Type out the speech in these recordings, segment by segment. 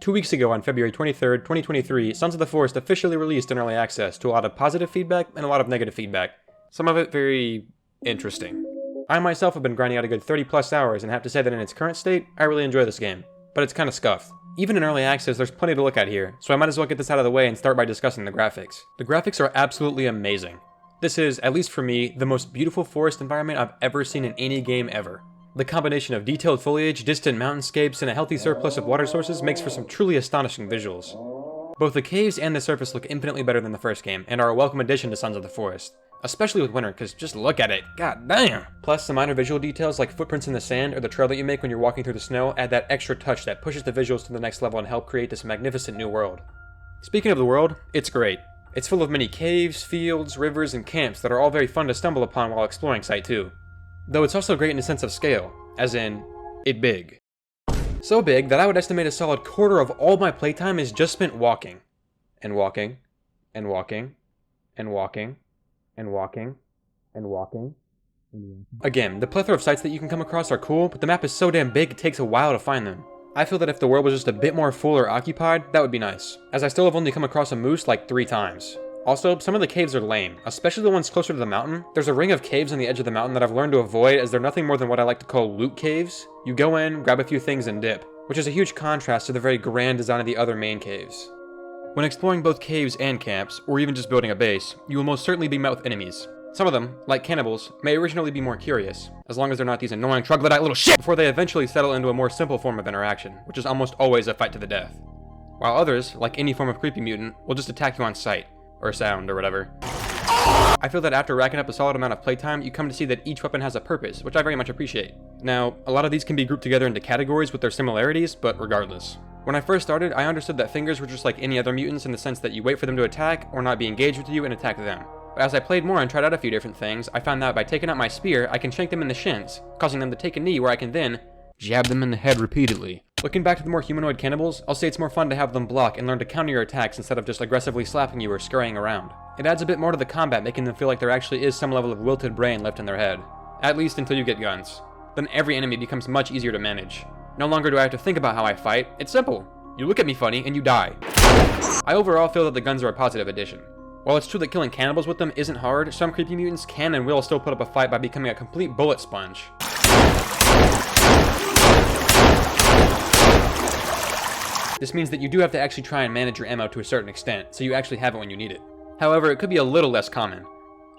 2 weeks ago on February 23rd, 2023, Sons of the Forest officially released in early access to a lot of positive feedback and a lot of negative feedback. Some of it very interesting. I myself have been grinding out a good 30 plus hours and have to say that in its current state, I really enjoy this game, but it's kinda scuffed. Even in early access, there's plenty to look at here, so I might as well get this out of the way and start by discussing the graphics. The graphics are absolutely amazing. This is, at least for me, the most beautiful forest environment I've ever seen in any game ever. The combination of detailed foliage, distant mountainscapes, and a healthy surplus of water sources makes for some truly astonishing visuals. Both the caves and the surface look infinitely better than the first game, and are a welcome addition to Sons of the Forest. Especially with winter, because just look at it, god damn! Plus, the minor visual details like footprints in the sand or the trail that you make when you're walking through the snow add that extra touch that pushes the visuals to the next level and help create this magnificent new world. Speaking of the world, it's great. It's full of many caves, fields, rivers, and camps that are all very fun to stumble upon while exploring Site 2. Though it's also great in a sense of scale, as in, it big. So big that I would estimate a solid quarter of all my playtime is just spent walking. And walking, and walking, and walking, and walking, and walking, and walking. Again, the plethora of sites that you can come across are cool, but the map is so damn big it takes a while to find them. I feel that if the world was just a bit more full or occupied, that would be nice, as I still have only come across a moose like 3 times. Also, some of the caves are lame, especially the ones closer to the mountain. There's a ring of caves on the edge of the mountain that I've learned to avoid as they're nothing more than what I like to call loot caves. You go in, grab a few things, and dip, which is a huge contrast to the very grand design of the other main caves. When exploring both caves and camps, or even just building a base, you will most certainly be met with enemies. Some of them, like cannibals, may originally be more curious, as long as they're not these annoying troglodyte little shit, before they eventually settle into a more simple form of interaction, which is almost always a fight to the death. While others, like any form of creepy mutant, will just attack you on sight. Or sound, or whatever. I feel that after racking up a solid amount of playtime, you come to see that each weapon has a purpose, which I very much appreciate. Now, a lot of these can be grouped together into categories with their similarities, but regardless. When I first started, I understood that fingers were just like any other mutants in the sense that you wait for them to attack, or not be engaged with you and attack them. But as I played more and tried out a few different things, I found that by taking out my spear, I can shank them in the shins, causing them to take a knee where I can then jab them in the head repeatedly. Looking back to the more humanoid cannibals, I'll say it's more fun to have them block and learn to counter your attacks instead of just aggressively slapping you or scurrying around. It adds a bit more to the combat, making them feel like there actually is some level of wilted brain left in their head. At least until you get guns. Then every enemy becomes much easier to manage. No longer do I have to think about how I fight, it's simple. You look at me funny and you die. I overall feel that the guns are a positive addition. While it's true that killing cannibals with them isn't hard, some creepy mutants can and will still put up a fight by becoming a complete bullet sponge. This means that you do have to actually try and manage your ammo to a certain extent, so you actually have it when you need it. However, it could be a little less common.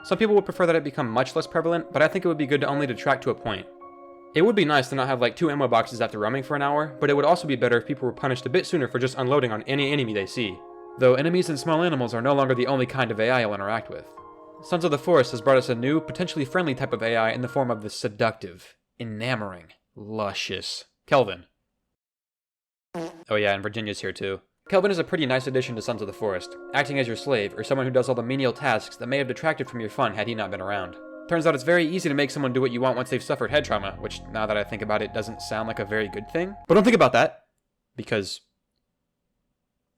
Some people would prefer that it become much less prevalent, but I think it would be good to only detract to a point. It would be nice to not have like 2 ammo boxes after roaming for an hour, but it would also be better if people were punished a bit sooner for just unloading on any enemy they see. Though enemies and small animals are no longer the only kind of AI you'll interact with. Sons of the Forest has brought us a new, potentially friendly type of AI in the form of the seductive, enamoring, luscious Kelvin. Oh yeah, and Virginia's here too. Kelvin is a pretty nice addition to Sons of the Forest, acting as your slave, or someone who does all the menial tasks that may have detracted from your fun had he not been around. Turns out it's very easy to make someone do what you want once they've suffered head trauma, which, now that I think about it, doesn't sound like a very good thing. But don't think about that, because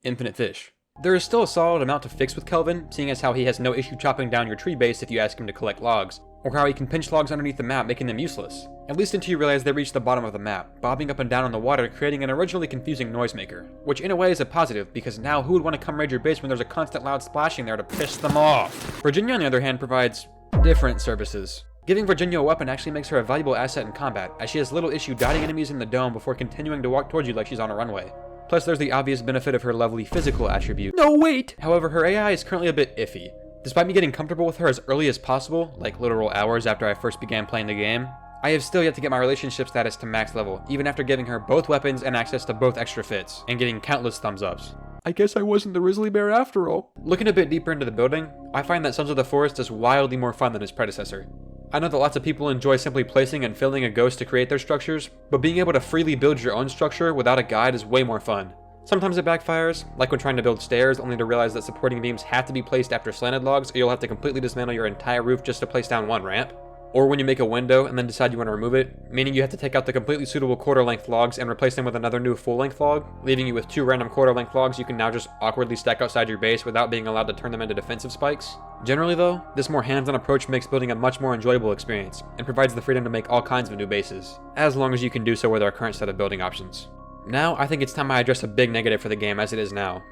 infinite fish. There is still a solid amount to fix with Kelvin, seeing as how he has no issue chopping down your tree base if you ask him to collect logs, or how he can pinch logs underneath the map, making them useless. At least until you realize they reach the bottom of the map, bobbing up and down on the water, creating an originally confusing noisemaker. Which in a way is a positive, because now who would want to come raid your base when there's a constant loud splashing there to piss them off? Virginia, on the other hand, provides different services. Giving Virginia a weapon actually makes her a valuable asset in combat, as she has little issue dodging enemies in the dome before continuing to walk towards you like she's on a runway. Plus there's the obvious benefit of her lovely physical attribute. No, wait! However, her AI is currently a bit iffy. Despite me getting comfortable with her as early as possible, like literal hours after I first began playing the game, I have still yet to get my relationship status to max level, even after giving her both weapons and access to both extra fits, and getting countless thumbs ups. I guess I wasn't the Grizzly Bear after all. Looking a bit deeper into the building, I find that Sons of the Forest is wildly more fun than its predecessor. I know that lots of people enjoy simply placing and filling a ghost to create their structures, but being able to freely build your own structure without a guide is way more fun. Sometimes it backfires, like when trying to build stairs only to realize that supporting beams have to be placed after slanted logs or you'll have to completely dismantle your entire roof just to place down one ramp. Or when you make a window and then decide you want to remove it, meaning you have to take out the completely suitable quarter-length logs and replace them with another new full-length log, leaving you with 2 random quarter-length logs you can now just awkwardly stack outside your base without being allowed to turn them into defensive spikes. Generally though, this more hands-on approach makes building a much more enjoyable experience, and provides the freedom to make all kinds of new bases, as long as you can do so with our current set of building options. Now, I think it's time I address a big negative for the game as it is now.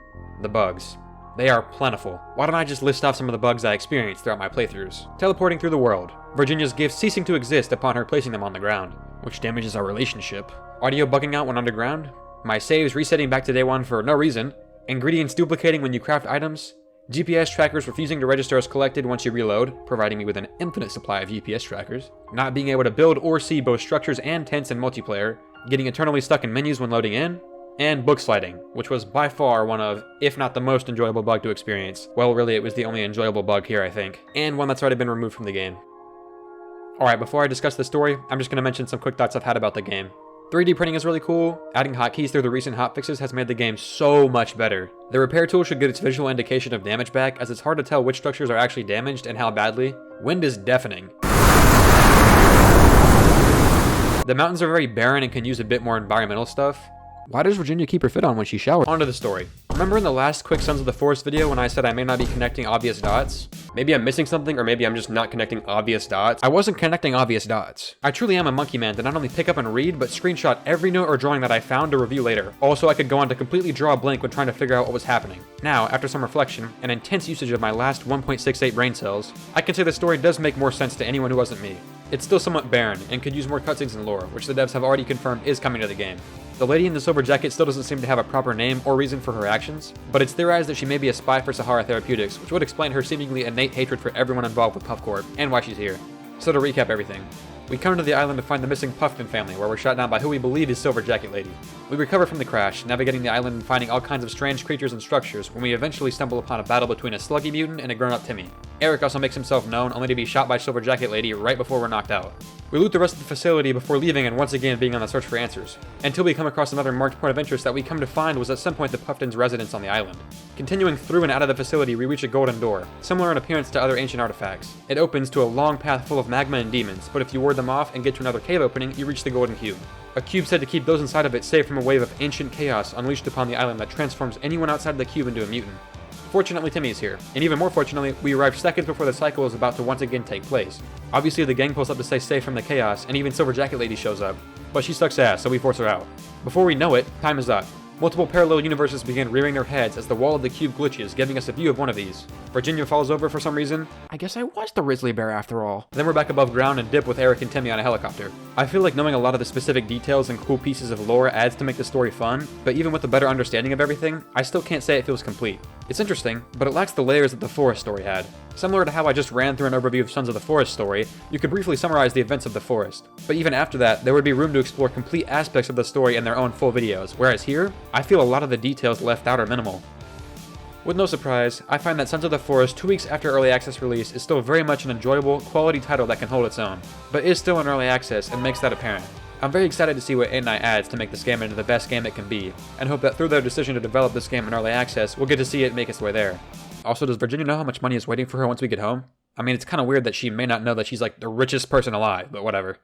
The bugs. They are plentiful. Why don't I just list off some of the bugs I experienced throughout my playthroughs? Teleporting through the world. Virginia's gifts ceasing to exist upon her placing them on the ground, which damages our relationship. Audio bugging out when underground. My saves resetting back to day one for no reason. Ingredients duplicating when you craft items. GPS trackers refusing to register as collected once you reload, providing me with an infinite supply of GPS trackers. Not being able to build or see both structures and tents in multiplayer. Getting eternally stuck in menus when loading in. And book sliding, which was by far one of, if not the most enjoyable bug to experience. Well, really, it was the only enjoyable bug here, I think. And one that's already been removed from the game. Alright, before I discuss the story, I'm just going to mention some quick thoughts I've had about the game. 3D printing is really cool. Adding hotkeys through the recent hotfixes has made the game so much better. The repair tool should get its visual indication of damage back, as it's hard to tell which structures are actually damaged and how badly. Wind is deafening. The mountains are very barren and can use a bit more environmental stuff. Why does Virginia keep her fit on when she showers? On to the story. Remember in the last quick Sons of the Forest video when I said I may not be connecting obvious dots? Maybe I'm missing something, or maybe I'm just not connecting obvious dots. I wasn't connecting obvious dots. I truly am a monkey man to not only pick up and read, but screenshot every note or drawing that I found to review later. Also, I could go on to completely draw a blank when trying to figure out what was happening. Now, after some reflection, and intense usage of my last 1.68 brain cells, I can say the story does make more sense to anyone who wasn't me. It's still somewhat barren, and could use more cutscenes and lore, which the devs have already confirmed is coming to the game. The lady in the silver jacket still doesn't seem to have a proper name or reason for her actions, but it's theorized that she may be a spy for Sahara Therapeutics, which would explain her seemingly innate hatred for everyone involved with Puff Corp, and why she's here. So to recap everything, we come to the island to find the missing Puffton family, where we're shot down by who we believe is Silver Jacket Lady. We recover from the crash, navigating the island and finding all kinds of strange creatures and structures, when we eventually stumble upon a battle between a sluggy mutant and a grown-up Timmy. Eric also makes himself known, only to be shot by Silver Jacket Lady right before we're knocked out. We loot the rest of the facility before leaving and once again being on the search for answers, until we come across another marked point of interest that we come to find was at some point the Puffton's residence on the island. Continuing through and out of the facility, we reach a golden door, similar in appearance to other ancient artifacts. It opens to a long path full of magma and demons, but if you ward them off and get to another cave opening, you reach the golden cube. A cube said to keep those inside of it safe from a wave of ancient chaos unleashed upon the island that transforms anyone outside the cube into a mutant. Fortunately, Timmy is here, and even more fortunately, we arrive seconds before the cycle is about to once again take place. Obviously, the gang pulls up to stay safe from the chaos, and even Silver Jacket Lady shows up, but she sucks ass, so we force her out. Before we know it, time is up. Multiple parallel universes begin rearing their heads as the wall of the cube glitches, giving us a view of one of these. Virginia falls over for some reason. I guess I was the Grizzly Bear after all. Then we're back above ground and dip with Eric and Timmy on a helicopter. I feel like knowing a lot of the specific details and cool pieces of lore adds to make the story fun, but even with a better understanding of everything, I still can't say it feels complete. It's interesting, but it lacks the layers that the Forest story had. Similar to how I just ran through an overview of Sons of the Forest story, you could briefly summarize the events of the Forest. But even after that, there would be room to explore complete aspects of the story in their own full videos, whereas here, I feel a lot of the details left out are minimal. With no surprise, I find that Sons of the Forest 2 weeks after early access release is still very much an enjoyable, quality title that can hold its own, but is still in early access and makes that apparent. I'm very excited to see what 8 adds to make this game into the best game it can be, and hope that through their decision to develop this game in early access, we'll get to see it make its way there. Also, does Virginia know how much money is waiting for her once we get home? I mean, it's kinda weird that she may not know that she's like the richest person alive, but whatever.